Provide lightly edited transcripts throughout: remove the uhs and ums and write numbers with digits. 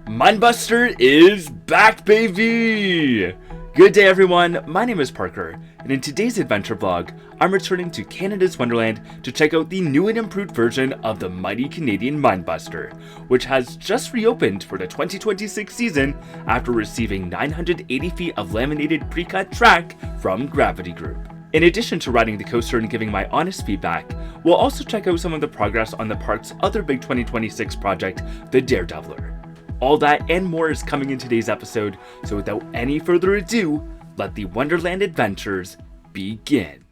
Minebuster is back, baby! Good day, everyone. My name is Parker, and in today's adventure vlog, I'm returning to Canada's Wonderland to check out the new and improved version of the Mighty Canadian Minebuster, which has just reopened for the 2026 season after receiving 980 feet of laminated pre-cut track from Gravity Group. In addition to riding the coaster and giving my honest feedback, we'll also check out some of the progress on the park's other big 2026 project, the DareDeviler. All that and more is coming in today's episode, so without any further ado, let the Wonderland adventures begin.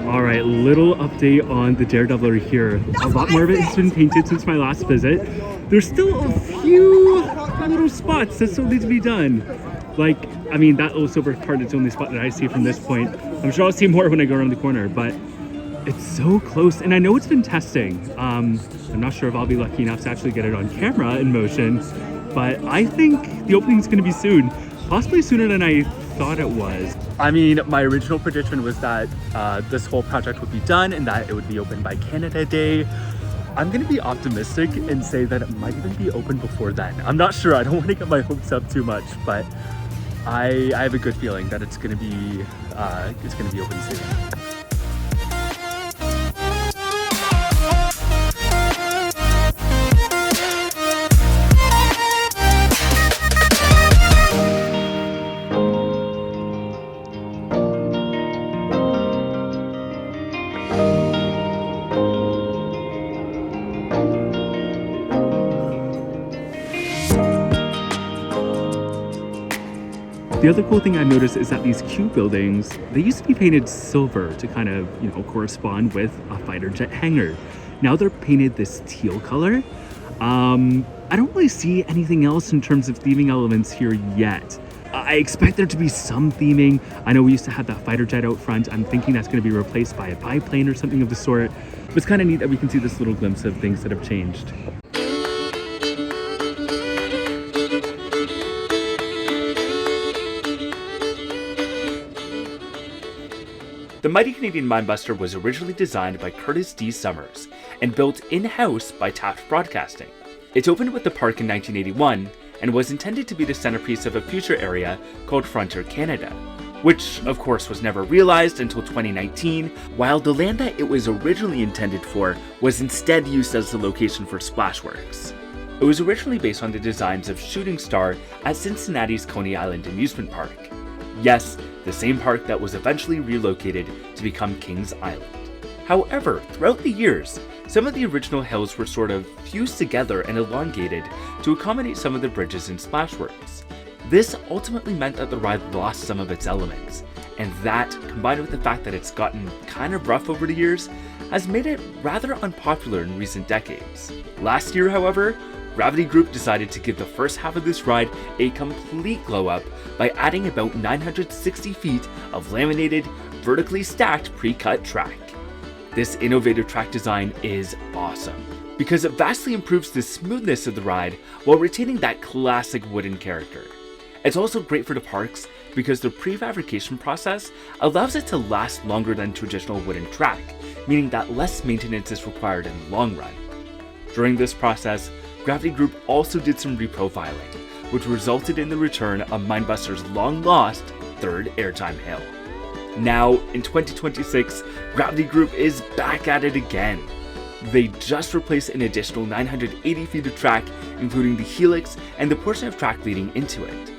Alright, little update on the DareDeviler here. A lot more of it has been painted since my last visit. There's still a few little spots that still need to be done. Like, I mean, that little silver part is the only spot that I see from this point. I'm sure I'll see more when I go around the corner, but it's so close. And I know it's been testing. I'm not sure if I'll be lucky enough to actually get it on camera in motion, but I think the opening is going to be soon. Possibly sooner than I thought it was. I mean, my original prediction was that this whole project would be done and that it would be open by Canada Day. I'm gonna be optimistic and say that it might even be open before then. I'm not sure, I don't want to get my hopes up too much, but I have a good feeling that it's gonna be open soon. The other cool thing I noticed is that these Q buildings, they used to be painted silver to kind of, correspond with a fighter jet hangar. Now they're painted this teal color. I don't really see anything else in terms of theming elements here yet. I expect there to be some theming. I know we used to have that fighter jet out front. I'm thinking that's going to be replaced by a biplane or something of the sort. But it's kind of neat that we can see this little glimpse of things that have changed. The Mighty Canadian Minebuster was originally designed by Curtis D. Summers and built in-house by Taft Broadcasting. It opened with the park in 1981 and was intended to be the centerpiece of a future area called Frontier Canada, which of course was never realized until 2019, while the land that it was originally intended for was instead used as the location for Splashworks. It was originally based on the designs of Shooting Star at Cincinnati's Coney Island Amusement Park. Yes, the same park that was eventually relocated to become Kings Island. However, throughout the years, some of the original hills were sort of fused together and elongated to accommodate some of the bridges and splashworks. This ultimately meant that the ride lost some of its elements, and that, combined with the fact that it's gotten kind of rough over the years, has made it rather unpopular in recent decades. Last year, however, Gravity Group decided to give the first half of this ride a complete glow up by adding about 960 feet of laminated, vertically stacked pre-cut track. This innovative track design is awesome because it vastly improves the smoothness of the ride while retaining that classic wooden character. It's also great for the parks because the prefabrication process allows it to last longer than traditional wooden track, meaning that less maintenance is required in the long run. During this process, Gravity Group also did some reprofiling, which resulted in the return of Minebuster's long-lost third airtime hill. Now, in 2026, Gravity Group is back at it again. They just replaced an additional 980 feet of track, including the helix and the portion of track leading into it.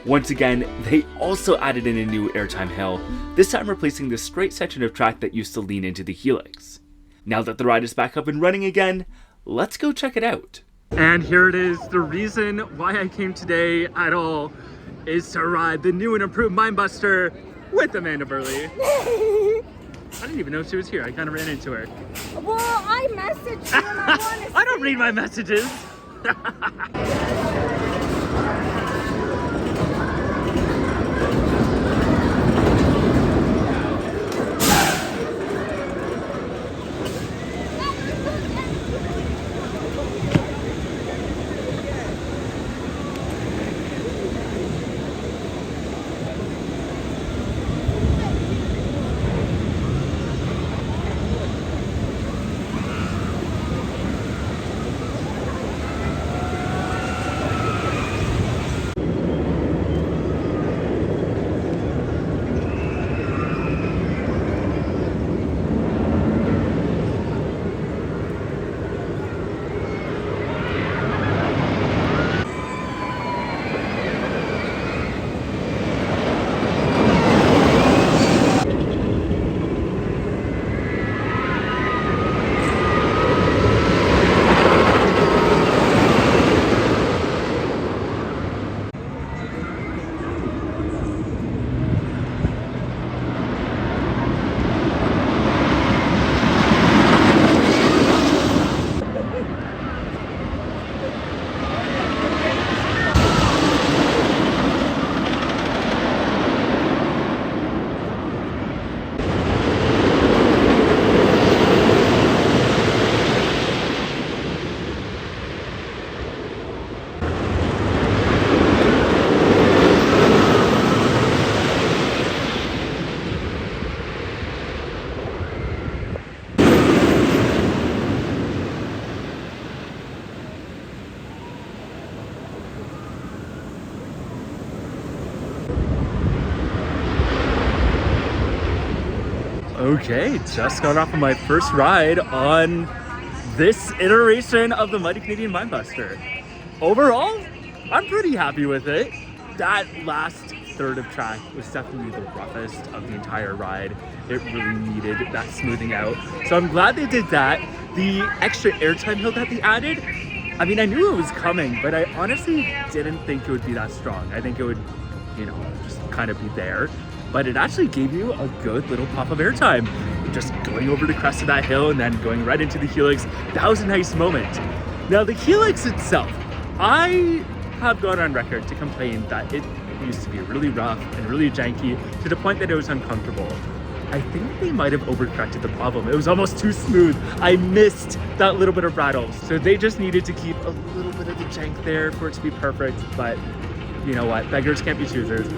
Once again, they also added in a new airtime hill, this time replacing the straight section of track that used to lean into the helix. Now that the ride is back up and running again, let's go check it out. And here it is. The reason why I came today at all is to ride the new and improved Minebuster with Amanda Burley. I didn't even know she was here. I kind of ran into her. Well, I messaged you and I want to I don't read my messages. Okay, just got off of my first ride on this iteration of the Mighty Canadian Minebuster. Overall, I'm pretty happy with it. That last third of track was definitely the roughest of the entire ride. It really needed that smoothing out. So I'm glad they did that. The extra airtime hill that they added, I mean, I knew it was coming, but I honestly didn't think it would be that strong. I think it would, you know, just kind of be there. But it actually gave you a good little pop of airtime. Just going over the crest of that hill and then going right into the helix. That was a nice moment. Now the helix itself, I have gone on record to complain that it used to be really rough and really janky to the point that it was uncomfortable. I think they might have overcorrected the problem. It was almost too smooth. I missed that little bit of rattle. So they just needed to keep a little bit of the jank there for it to be perfect. But you know what? Beggars can't be choosers.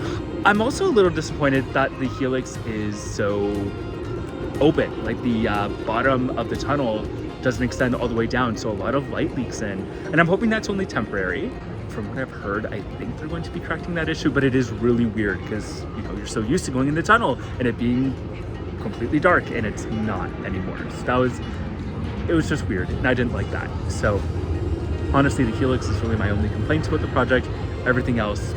I'm also a little disappointed that the helix is so open. Like the bottom of the tunnel doesn't extend all the way down. So a lot of light leaks in. And I'm hoping that's only temporary. From what I've heard, I think they're going to be correcting that issue, but it is really weird because, you know, you're so used to going in the tunnel and it being completely dark, and it's not anymore. So it was just weird, and I didn't like that. So honestly, the helix is really my only complaint about the project. Everything else,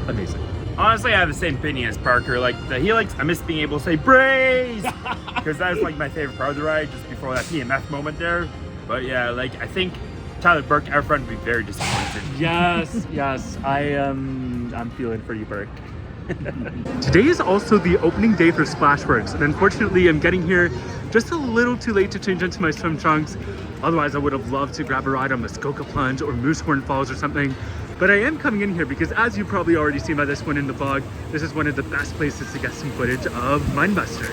amazing. Honestly, I have the same opinion as Parker. Like the helix, I miss being able to say brace because that was like my favorite part of the ride, just before that PMF moment there. But yeah, like I think Tyler Burke, our friend, would be very disappointed. Yes, yes, I'm feeling for you, Burke. Today is also the opening day for Splashworks, and unfortunately I'm getting here just a little too late to change into my swim trunks. Otherwise I would have loved to grab a ride on Muskoka Plunge or Moosehorn Falls or something. But I am coming in here because, as you've probably already seen by this one in the vlog, this is one of the best places to get some footage of Minebuster.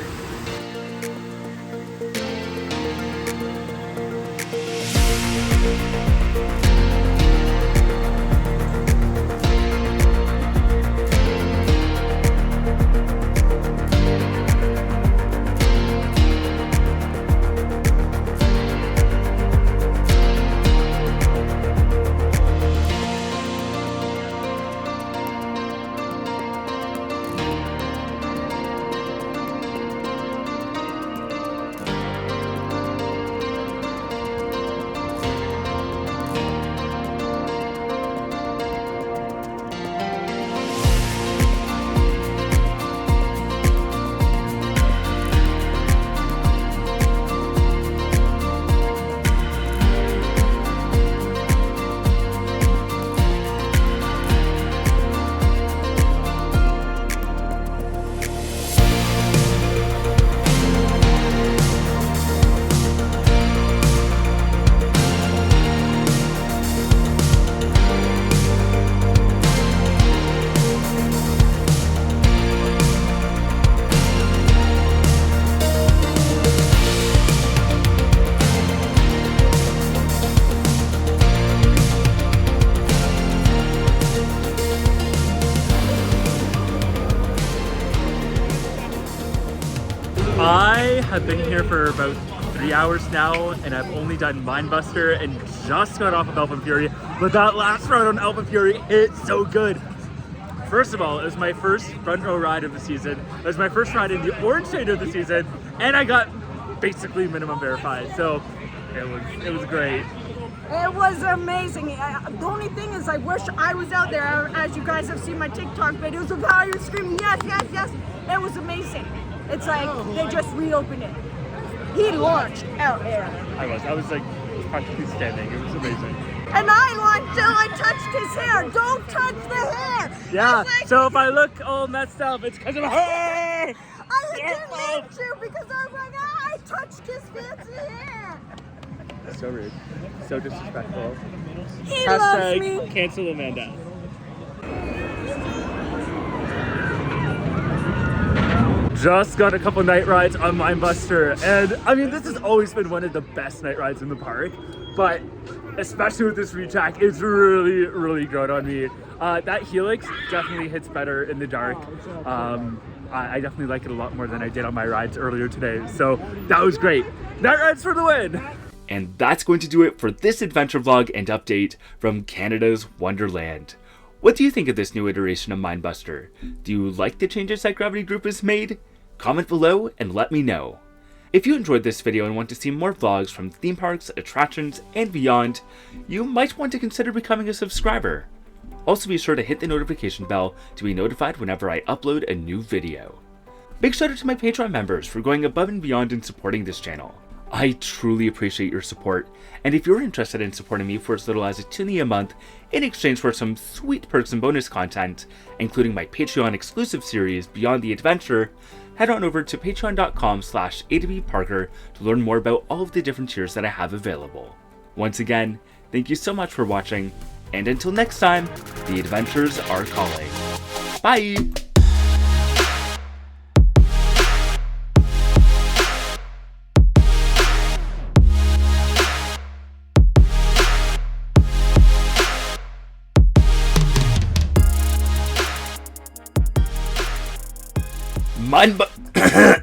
I have been here for about 3 hours now, and I've only done Minebuster and just got off of AlpenFury, but that last ride on AlpenFury hit so good. First of all, it was my first front row ride of the season. It was my first ride in the orange shade of the season, and I got basically minimum verified, so it was great. It was amazing. The only thing is I wish I was out there. As you guys have seen my TikTok videos of how you're screaming, yes, yes, yes. It was amazing. It's like they just reopened it. He launched out there. I was like practically standing. It was amazing. And I launched till I touched his hair. Don't touch the hair. Yeah, like, so if I look all messed up, it's because of her. I didn't mean to because I was like, I touched his fancy hair. So rude. So disrespectful. He loves me. Cancel Amanda. Just got a couple night rides on Minebuster, and I mean, this has always been one of the best night rides in the park, but especially with this retrack, it's really, really grown on me. That helix definitely hits better in the dark. I definitely like it a lot more than I did on my rides earlier today, so that was great. Night rides for the win! And that's going to do it for this adventure vlog and update from Canada's Wonderland. What do you think of this new iteration of Minebuster? Do you like the changes that Gravity Group has made? Comment below and let me know. If you enjoyed this video and want to see more vlogs from theme parks, attractions, and beyond, you might want to consider becoming a subscriber. Also be sure to hit the notification bell to be notified whenever I upload a new video. Big shout out to my Patreon members for going above and beyond in supporting this channel. I truly appreciate your support, and if you're interested in supporting me for as little as $2 a month in exchange for some sweet perks and bonus content, including my Patreon exclusive series Beyond the Adventure, head on over to patreon.com/abyparker to learn more about all of the different tiers that I have available. Once again, thank you so much for watching, and until next time, the adventures are calling. Bye! Minebuster.